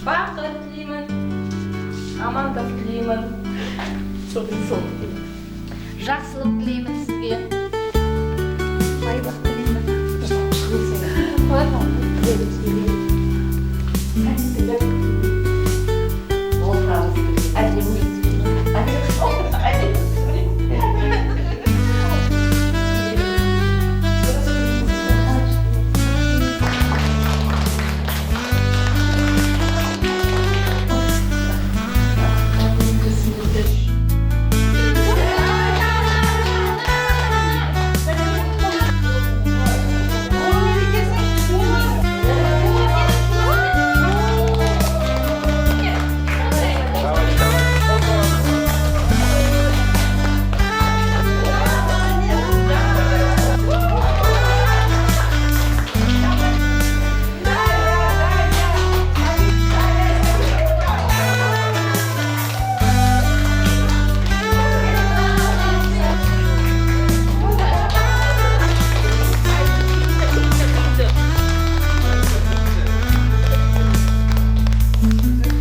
бақыт тілеймін, амандық тілеймін, жақсылық тілеймін сізге. Байлық тілеймін.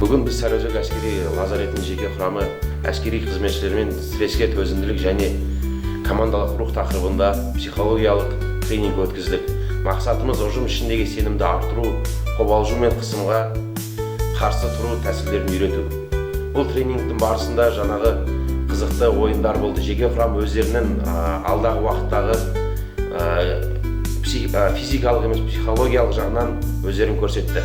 Бүгін біз Сарыөзек әскери лазаретінің жеке құрамы әскери қызметшілермен стресске төзімділік және командалық рух тақырыбында психологиялық тренинг өткіздік. Мақсатымыз ұжым ішіндегі сенімді арттыру, қобалжу мен қысымға қарсы тұру тәсілдерін үйрету. Бұл тренингтің барысында жаңағы қызықты ойындар болды. Жеке құрам өздерінің алдағы уақыттағы физикалық емес психологиялық жағынан өздерін көрсетті.